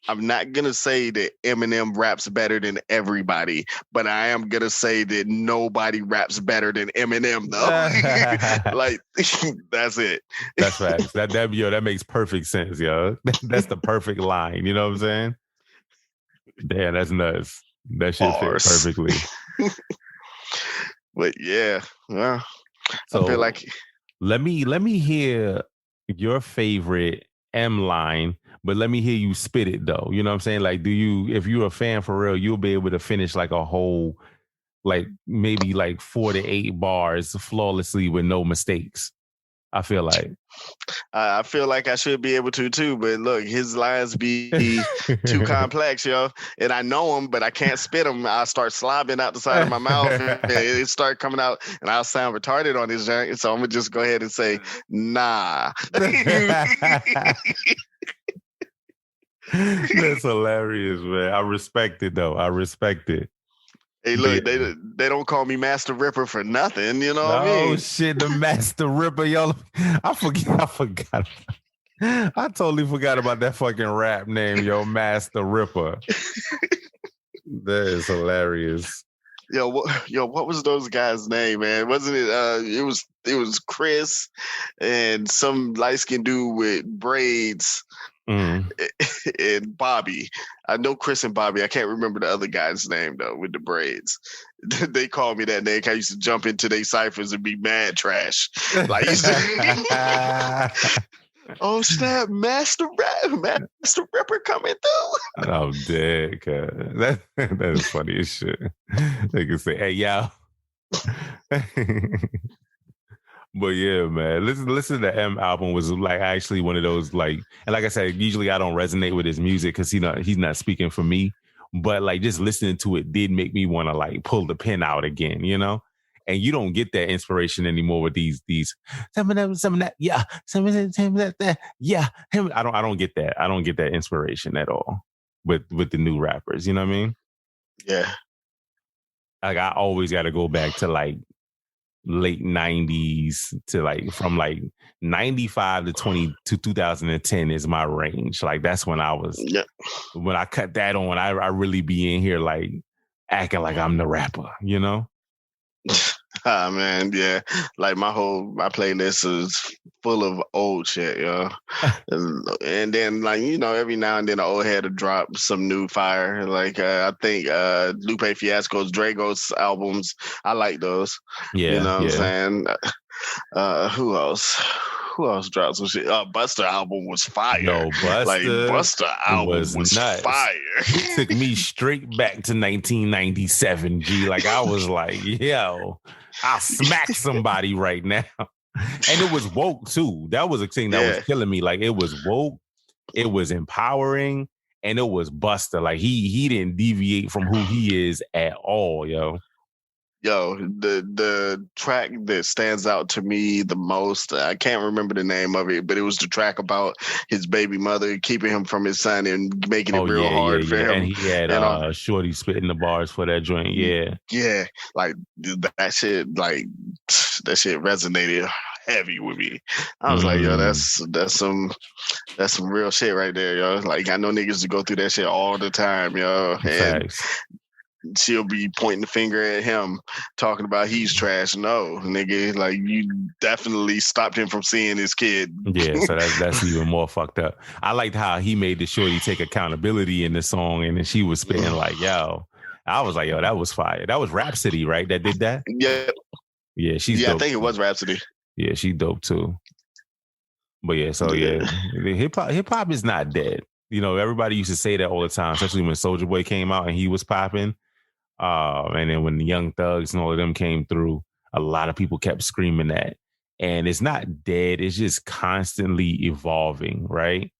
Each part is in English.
I'm not gonna say that Eminem raps better than everybody, but I am gonna say that nobody raps better than Eminem, though. Like that's it. That's facts. That makes perfect sense, yo. That's the perfect line. You know what I'm saying? Damn, that's nuts. That shit fit Bars. perfectly. But yeah, well, I feel So like let me hear your favorite M line, but let me hear you spit it though. You know what I'm saying? Like, if you're a fan for real, you'll be able to finish like a whole, like maybe like 4 to 8 bars flawlessly with no mistakes. I feel like. I feel like I should be able to too, but look, his lines be too complex, yo. And I know them, but I can't spit them. I start slobbing out the side of my mouth, and it start coming out, and I'll sound retarded on this joint. So I'm gonna just go ahead and say, nah. That's hilarious, man. I respect it though. I respect it. Hey, look, they don't call me Master Ripper for nothing. You know what I Oh mean? shit, the Master Ripper, yo. I forgot. I totally forgot about that fucking rap name, yo, Master Ripper. That is hilarious. Yo, what was those guys' name, man? Wasn't it? It was Chris and some light skinned dude with braids. And Bobby. I know Chris and Bobby. I can't remember the other guy's name though with the braids. They called me that name. I used to jump into their ciphers and be mad trash. Like, oh snap, Master Ripper coming through. I'm dead, cuz. That is funny as shit. They can say, hey, yo. But yeah, man, listen to the M album was like actually one of those like, and like I said, usually I don't resonate with his music because he's not speaking for me. But like just listening to it did make me want to like pull the pen out again, you know. And you don't get that inspiration anymore with these some of that, yeah, some of that, yeah. I don't get that. I don't get that inspiration at all with the new rappers. You know what I mean? Yeah. Like I always got to go back to like late 90s to like from like 95 to 2010 is my range. Like that's when I was when I cut that on, I really be in here like acting like I'm the rapper, you know? Ah man, yeah. Like my playlist is full of old shit, yo. And then like, every now and then an old head to drop some new fire. Like I think Lupe Fiasco's Drago's albums, I like those. Yeah. You know what I'm saying? Who else? Who else dropped some shit? Busta album was fire. Yo, Busta album was nuts. fire. It took me straight back to 1997, G. Like I was like, yo, I'll smack somebody right now. And it was woke too. That was a thing that was killing me. Like it was woke, it was empowering, and it was Busta. Like he didn't deviate from who he is at all, yo. Yo, the track that stands out to me the most, I can't remember the name of it, but it was the track about his baby mother keeping him from his son and making it real hard for him. And he had Shorty spitting the bars for that joint. Yeah. Yeah. Like that shit resonated heavy with me. I was like, yo, that's some real shit right there, yo. Like I know niggas to go through that shit all the time, yo. And she'll be pointing the finger at him, talking about he's trash. No, nigga, like you definitely stopped him from seeing his kid. Yeah, so that's even more fucked up. I liked how he made the shorty take accountability in the song, and then she was spitting like, yo. I was like, yo, that was fire. That was Rhapsody, right? That did that? Yeah. Yeah, she's dope. I think it was Rhapsody. Yeah, she's dope too. But yeah, so yeah, hip hop is not dead. You know, everybody used to say that all the time, especially when Soulja Boy came out and he was popping. And then when the Young Thugs and all of them came through, a lot of people kept screaming that. And it's not dead. It's just constantly evolving, right?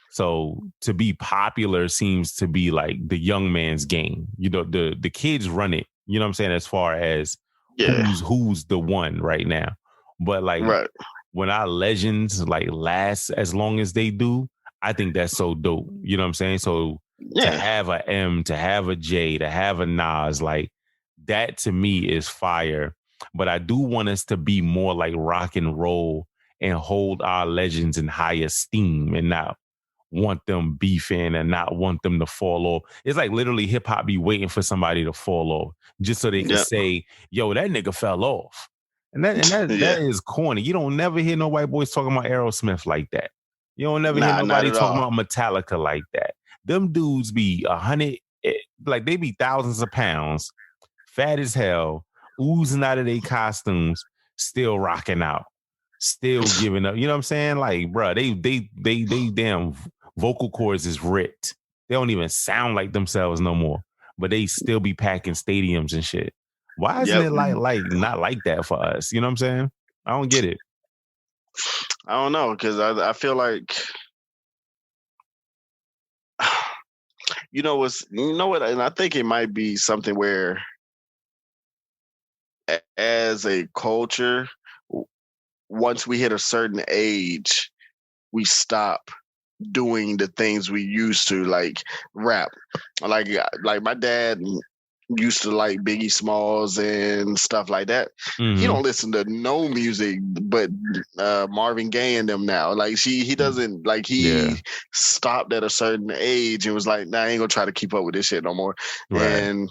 So to be popular seems to be like the young man's game. You know, the kids run it. You know what I'm saying? As far as who's the one right now. But like when our legends like last as long as they do, I think that's so dope. You know what I'm saying? So to have a M, to have a J, to have a Nas, like that to me is fire. But I do want us to be more like rock and roll and hold our legends in high esteem and not want them beefing and not want them to fall off. It's like literally hip hop be waiting for somebody to fall off just so they can say, yo, that nigga fell off. And that is corny. You don't never hear no white boys talking about Aerosmith like that. You don't never hear nobody talking about Metallica like that. Them dudes be 100, like they be thousands of pounds, fat as hell, oozing out of their costumes, still rocking out, still giving up. You know what I'm saying? Like, bro, they damn vocal cords is ripped. They don't even sound like themselves no more, but they still be packing stadiums and shit. Why isn't it like not like that for us? You know what I'm saying? I don't get it. I don't know, because I feel like, you know what, and I think it might be something where, as a culture, once we hit a certain age, we stop doing the things we used to, like rap. Like my dad used to like Biggie Smalls and stuff like that. He don't listen to no music but Marvin Gaye and them now. Like he doesn't, like he stopped at a certain age and was like, nah, I ain't gonna try to keep up with this shit no more. Right. And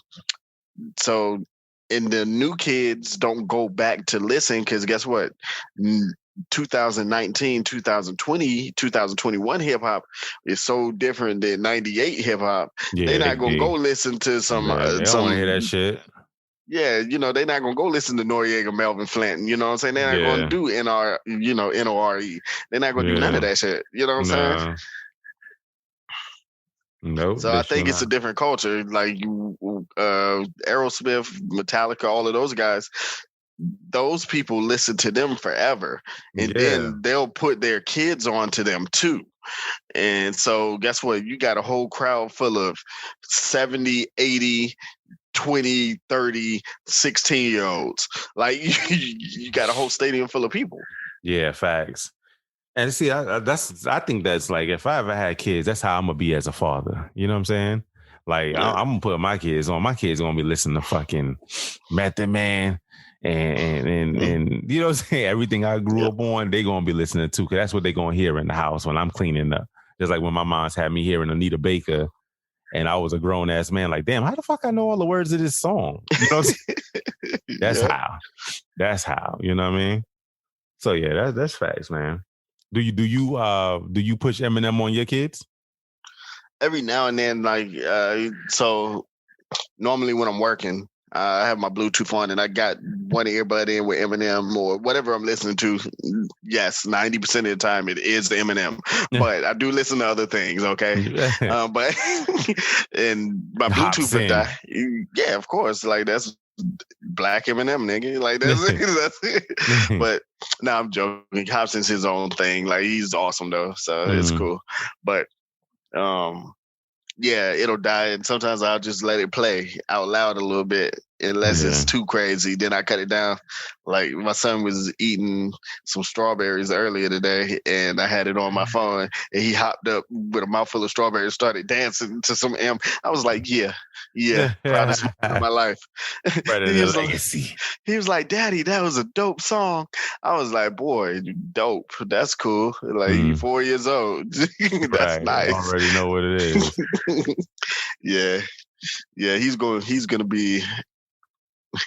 so, and the new kids don't go back to listen, because guess what? 2019, 2020, 2021 hip hop is so different than 98 hip hop. They're not gonna go listen to some. They don't want to hear that shit. Yeah, you know, they're not gonna go listen to Noriega, Melvin Flint. You know what I'm saying? They're not gonna do NORE. They're not gonna do none of that shit. You know what I'm saying? No. So I think it's a different culture. Like Aerosmith, Metallica, all of those guys. Those people listen to them forever, and then they'll put their kids on to them too. And so guess what? You got a whole crowd full of 70, 80, 20, 30, 16-year-olds. Like you got a whole stadium full of people. Yeah, facts. And see, I think that's like, if I ever had kids, that's how I'm gonna be as a father. You know what I'm saying? Like I'm gonna put my kids on. My kids gonna be listening to fucking Method Man. And you know what I'm saying? Everything I grew up on, they gonna be listening to, because that's what they gonna hear in the house when I'm cleaning up. Just like when my mom's had me hearing Anita Baker, and I was a grown ass man, like, damn, how the fuck I know all the words of this song? You know what I'm saying? That's how. You know what I mean? So yeah, that's facts, man. Do you push Eminem on your kids? Every now and then, like so normally when I'm working, I have my Bluetooth on and I got one earbud in with Eminem or whatever I'm listening to. Yes, 90% of the time it is Eminem, but I do listen to other things. Okay, but and my Bluetooth would die. Yeah, of course. Like that's Black Eminem, nigga. Like that's it. But no, I'm joking. Hobson's his own thing. Like he's awesome though, so it's cool. But yeah, it'll die, and sometimes I'll just let it play out loud a little bit, unless it's too crazy. Then I cut it down. Like my son was eating some strawberries earlier today, and I had it on my phone, and he hopped up with a mouthful of strawberries, started dancing to some M. I was like, yeah, proudest moment of my life. He was like, Daddy, that was a dope song. I was like, boy, dope. That's cool. Like, you're 4 years old. That's nice. I already know what it is. Yeah, he's gonna be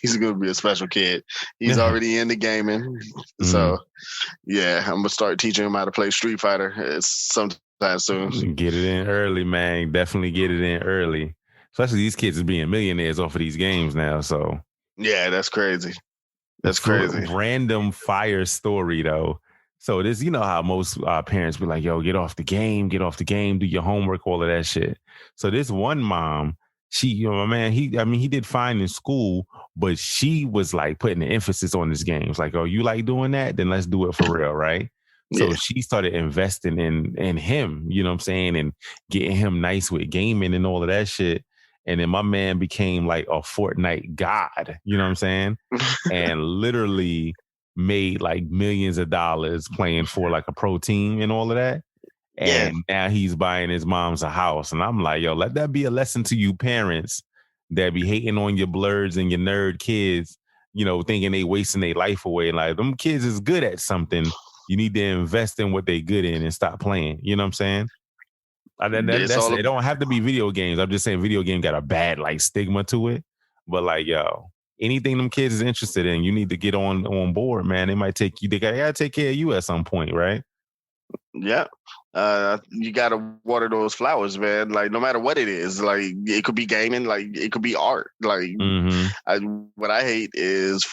a special kid. He's already into gaming, so yeah, I'm gonna start teaching him how to play Street Fighter sometime soon. Get it in early, man. Definitely get it in early. Especially these kids are being millionaires off of these games now. So yeah, that's crazy. That's crazy. Random fire story though. So this, you know how most parents be like, yo, get off the game, do your homework, all of that shit. So this one mom, she, you know, my man, he did fine in school, but she was like putting the emphasis on his games. Like, oh, you like doing that? Then let's do it for real, right? So she started investing in him, you know what I'm saying? And getting him nice with gaming and all of that shit. And then my man became like a Fortnite god, you know what I'm saying? And literally made like millions of dollars playing for like a pro team and all of that. And now he's buying his mom's a house. And I'm like, yo, let that be a lesson to you parents that be hating on your blurs and your nerd kids, you know, thinking they wasting their life away. Like, them kids is good at something. You need to invest in what they good in and stop playing. You know what I'm saying? It's all it don't have to be video games. I'm just saying video game got a bad like stigma to it. But like, yo, anything them kids is interested in, you need to get on board, man. They might take you. They gotta take care of you at some point, right? Yeah. You gotta water those flowers, man. Like no matter what it is, like it could be gaming, like it could be art. Like what I hate is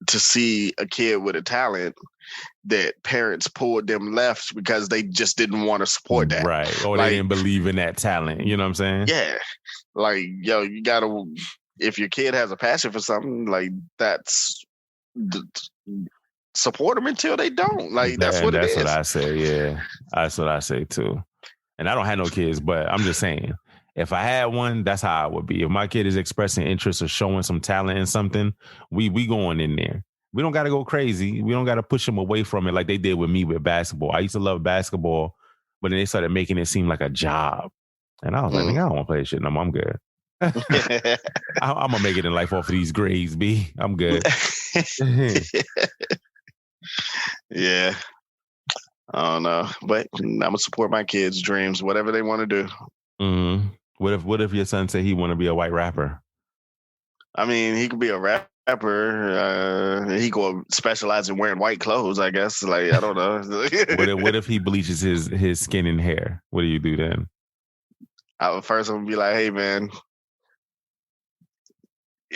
to see a kid with a talent that parents pulled them left because they just didn't want to support that. Right. Or like, they didn't believe in that talent. You know what I'm saying? Yeah. Like, yo, you gotta, if your kid has a passion for something, like support them until they don't. Like that's what it is. That's what I say. Yeah. That's what I say too. And I don't have no kids, but I'm just saying, if I had one, that's how I would be. If my kid is expressing interest or showing some talent in something, we going in there. We don't got to go crazy. We don't got to push them away from it like they did with me with basketball. I used to love basketball, but then they started making it seem like a job. And I was like, I don't want to play this shit no more. I'm good. I'm going to make it in life off of these grades, B. I'm good. Yeah. I don't know. But I'm going to support my kids' dreams, whatever they want to do. Mm-hmm. What if your son said he want to be a white rapper? I mean, he could be a rapper. He could specialize in wearing white clothes, I guess. Like, I don't know. What if he bleaches his skin and hair? What do you do then? First, I'm gonna be like, hey, man.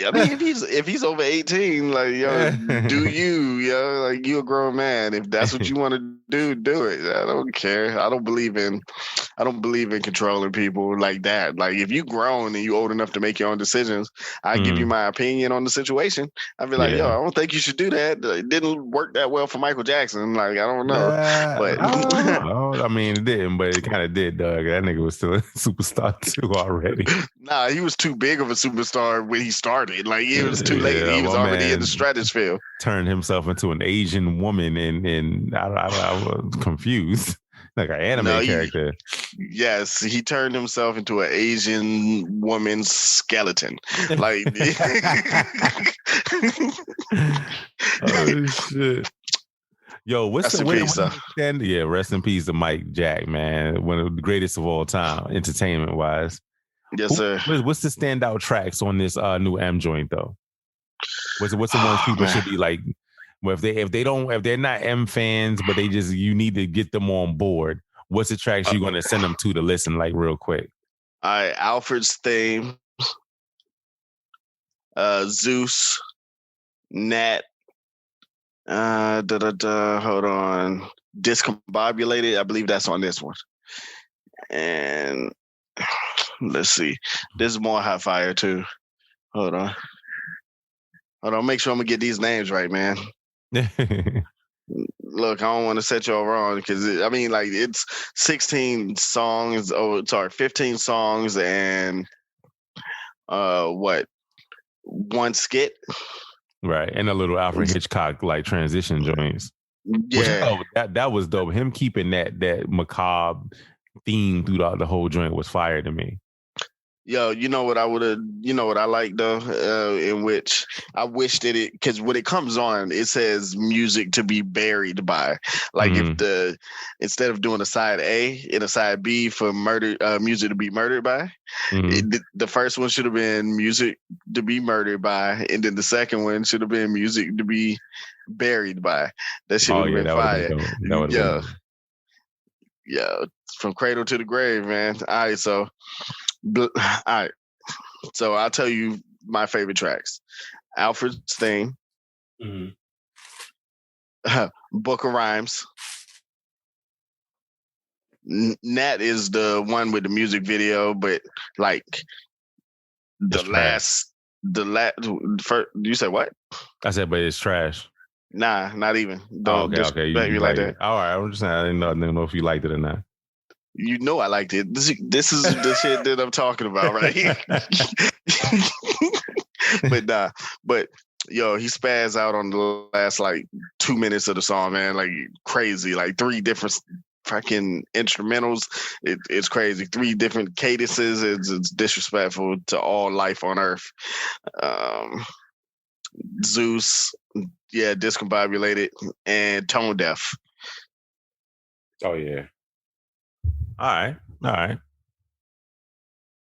I mean, if he's over 18, like, yo, do you, yo, like, you a grown man. If that's what you want to do it. I don't care. I don't believe in controlling people like that. Like, if you grown and you old enough to make your own decisions, I give you my opinion on the situation. I'd be like, yo, I don't think you should do that. It didn't work that well for Michael Jackson. Like, I don't know. But I mean, it didn't, but it kind of did, Doug. That nigga was still a superstar too already. Nah, he was too big of a superstar when he started. Like, it was too late. He was already in the stratosphere. Turned himself into an Asian woman, and I was confused. Like an anime character. Yes, he turned himself into an Asian woman's skeleton. Like, oh shit. Yo, what's the peace, yeah, rest in peace to Mike Jack, man. One of the greatest of all time, entertainment wise. Yes, sir. What's the standout tracks on this new M joint though? What's the ones people should be like? Well, if they're not M fans, but you need to get them on board. What's the tracks you're gonna send them to listen like real quick? All right, Alfred's theme, Zeus, Nat, hold on, Discombobulated. I believe that's on this one. And let's see, this is more hot fire too. Hold on. Make sure I'm gonna get these names right, man. Look, I don't want to set y'all wrong because I mean, like, it's 16 songs. Oh, sorry, 15 songs and one skit, right? And a little Alfred Hitchcock like transition joints. Yeah, that was dope. Him keeping that macabre theme throughout the whole joint was fire to me. Yo, you know what I like though, in which I wish that because when it comes on, it says music to be buried by. Like if instead of doing a side A and a side B for music to be murdered by, the first one should have been music to be murdered by, and then the second one should have been music to be buried by. That should have been fire. Yeah, from cradle to the grave, man. All right, so. All right, so I'll tell you my favorite tracks: Alfred's theme, Book of Rhymes. Nat is the one with the music video, but like first. You say what? I said, but it's trash. Nah, not even. Don't okay. Me like that. All right, I'm just saying I didn't know if you liked it or not. You know I liked it. This is the shit that I'm talking about, right? But yo, he spazzed out on the last like 2 minutes of the song, man. Like crazy, like 3 different fucking instrumentals. It's crazy. 3 different cadences. It's disrespectful to all life on earth. Zeus, yeah, discombobulated and tone deaf. Oh yeah. All right.